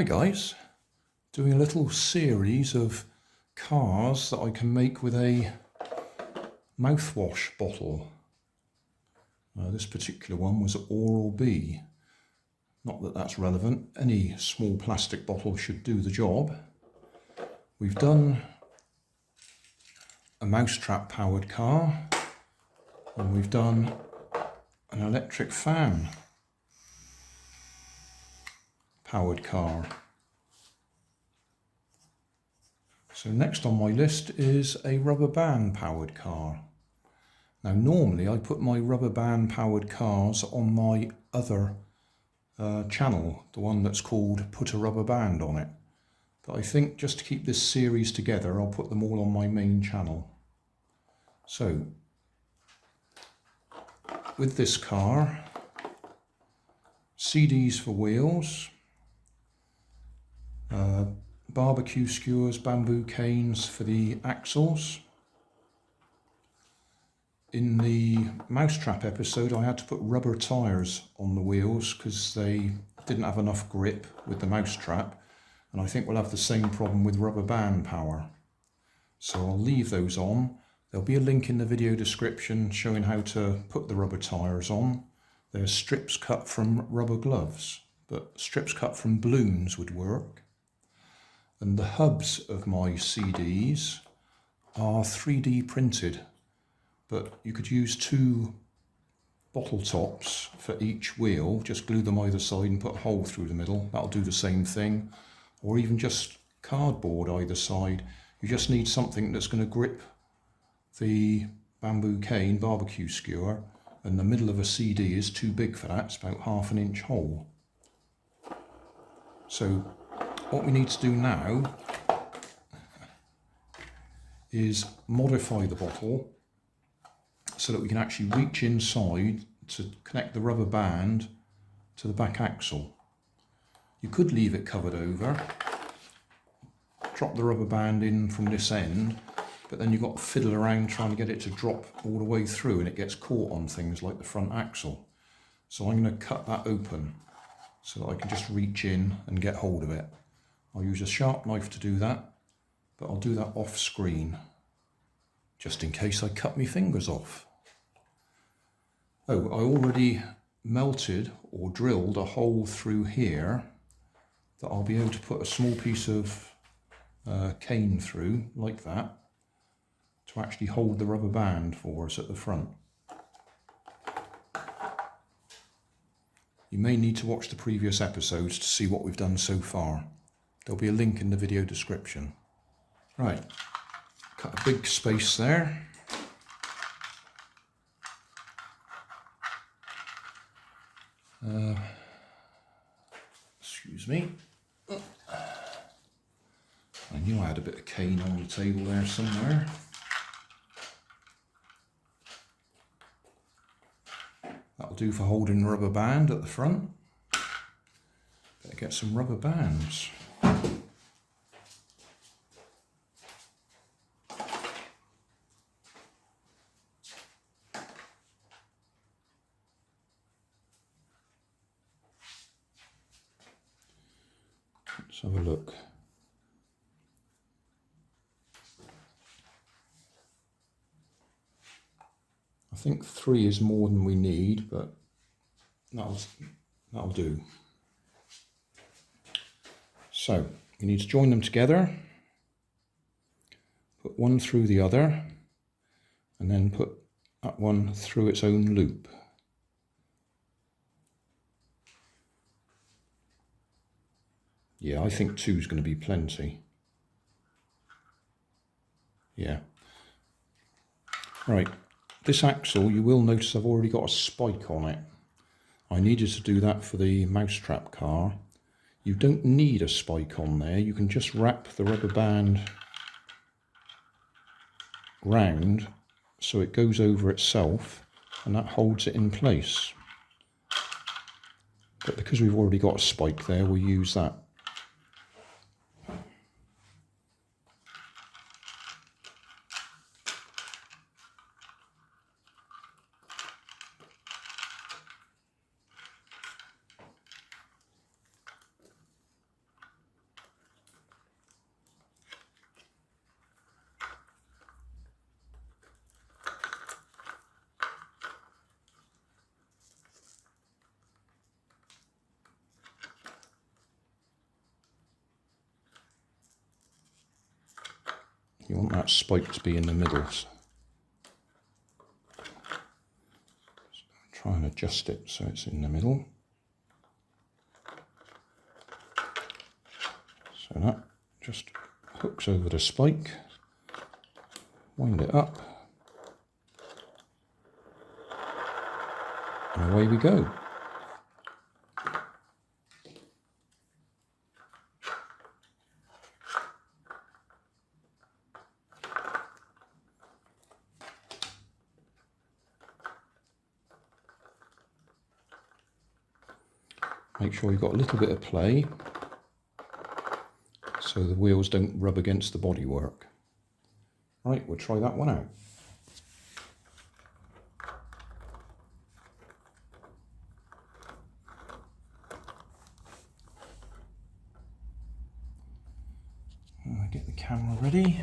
Hi guys, doing a little series of cars that I can make with a mouthwash bottle. This particular one was Oral B. Not that that's relevant, any small plastic bottle should do the job. We've done a mousetrap powered car and we've done an electric fan powered car. So next on my list is a rubber band powered car. Now normally I put my rubber band powered cars on my other channel, the one that's called Put a Rubber Band on It. But I think just to keep this series together I'll put them all on my main channel. So with this car, CDs for wheels, barbecue skewers, bamboo canes for the axles. In the mousetrap episode I had to put rubber tyres on the wheels because they didn't have enough grip with the mousetrap, and I think we'll have the same problem with rubber band power. So I'll leave those on. There'll be a link in the video description showing how to put the rubber tyres on. They're strips cut from rubber gloves, but strips cut from balloons would work. And the hubs of my CDs are 3D printed, but you could use two bottle tops for each wheel, just glue them either side and put a hole through the middle. That'll do the same thing. Or even just cardboard either side. You just need something that's going to grip the bamboo cane barbecue skewer, and the middle of a CD is too big for that. It's about 1/2 inch hole. So what we need to do now is modify the bottle so that we can actually reach inside to connect the rubber band to the back axle. You could leave it covered over, drop the rubber band in from this end, but then you've got to fiddle around trying to get it to drop all the way through and it gets caught on things like the front axle. So I'm going to cut that open so that I can just reach in and get hold of it. I'll use a sharp knife to do that, but I'll do that off screen, just in case I cut my fingers off. Oh, I already melted or drilled a hole through here that I'll be able to put a small piece of cane through, like that, to actually hold the rubber band for us at the front. You may need to watch the previous episodes to see what we've done so far. There'll be a link in the video description. Right, cut a big space there. Excuse me. I knew I had a bit of cane on the table there somewhere. That'll do for holding the rubber band at the front. Better get some rubber bands. Let's have a look. I think 3 is more than we need, but that'll do. So you need to join them together, put one through the other, and then put that one through its own loop. Yeah, I think 2 is going to be plenty. Yeah. Right, this axle, you will notice I've already got a spike on it. I needed to do that for the mousetrap car. You don't need a spike on there. You can just wrap the rubber band round so it goes over itself and that holds it in place. But because we've already got a spike there, we'll use that. want that spike to be in the middle. So try and adjust it so it's in the middle. So that just hooks over the spike, wind it up, and away we go. Make sure you've got a little bit of play so the wheels don't rub against the bodywork. Right, we'll try that one out. Get the camera ready.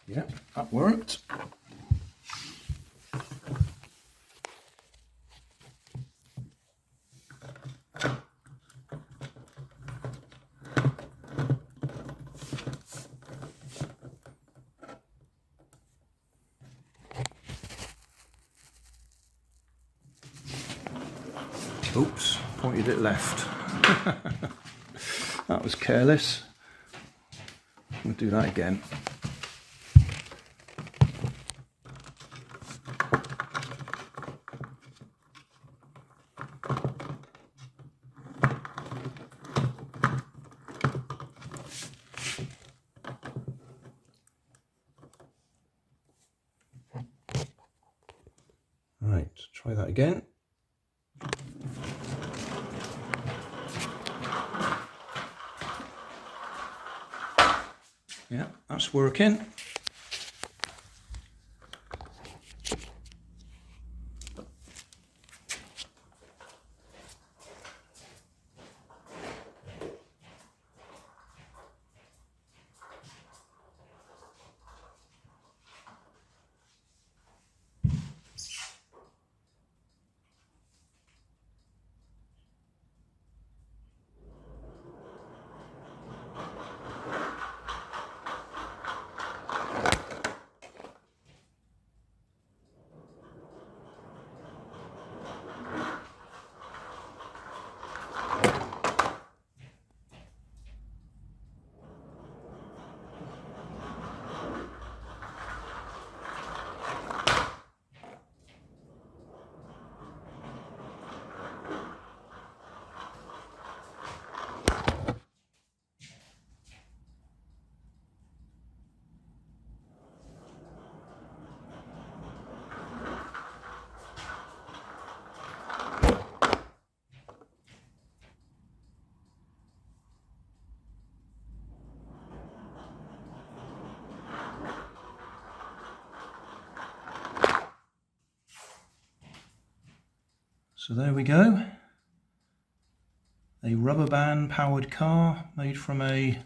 Yeah, that worked. Oops, pointed it left. That was careless. We'll do that again. Right, try that again. Yeah, that's working. So there we go, a rubber band powered car made from a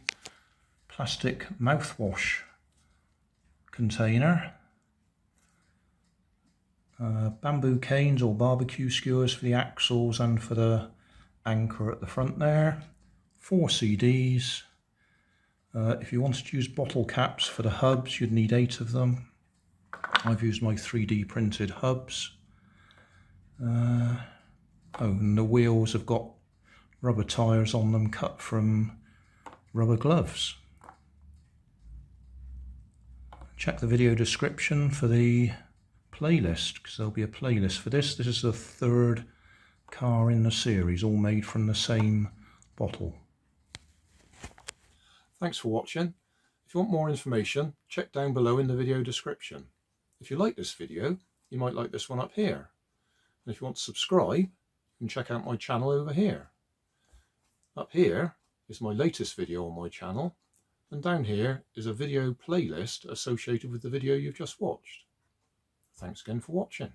plastic mouthwash container. Bamboo canes or barbecue skewers for the axles and for the anchor at the front there. 4 CDs. If you wanted to use bottle caps for the hubs, you'd need 8 of them. I've used my 3D printed hubs. And the wheels have got rubber tyres on them cut from rubber gloves. Check the video description for the playlist, because there'll be a playlist for this. This is the 3rd car in the series, all made from the same bottle. Thanks for watching. If you want more information, check down below in the video description. If you like this video, you might like this one up here. And if you want to subscribe, you can check out my channel over here. Up here is my latest video on my channel, and down here is a video playlist associated with the video you've just watched. Thanks again for watching.